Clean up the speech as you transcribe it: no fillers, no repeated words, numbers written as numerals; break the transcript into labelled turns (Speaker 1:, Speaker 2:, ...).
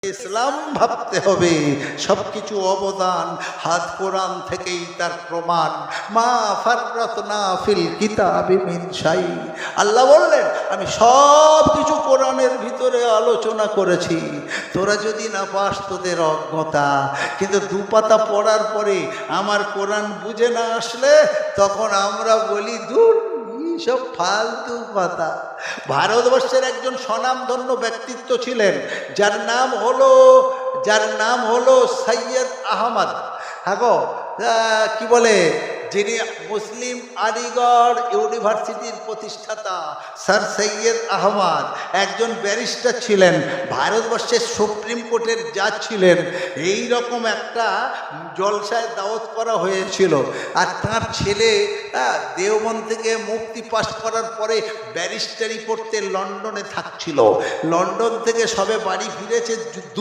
Speaker 1: ইসলাম ভাবতে হবে। সবকিছু অবদান হাত কোরআন থেকেই তার প্রমাণ। মা ফাররাতনা ফিল কিতাবি মিন শাই। আল্লাহ বললেন আমি সব কিছু কোরআনের ভিতরে আলোচনা করেছি। তোরা যদি না পাস তোদের অজ্ঞতা, কিন্তু দুপাতা পড়ার পরে আমার কোরআন বুঝে না আসলে তখন আমরা বলি দূর সব ফালতু কথা। ভারতবর্ষের একজন স্বনামধন্য ব্যক্তিত্ব ছিলেন যার নাম হলো সৈয়দ আহমদ। হ্যাঁ গো, কি বলে, যিনি মুসলিম আলিগড় ইউনিভার্সিটির প্রতিষ্ঠাতা স্যার সৈয়দ আহমদ একজন ব্যারিস্টার ছিলেন, ভারতবর্ষের সুপ্রিম কোর্টের জাজ ছিলেন। এই রকম একটা জলসায় দাওয়াত করা হয়েছিল। আর তার ছেলে দেওবন্দ থেকে মুক্তি পাস করার পরে ব্যারিস্টারি পড়তে লন্ডনে থাকছিল। লন্ডন থেকে সবে বাড়ি ফিরেছে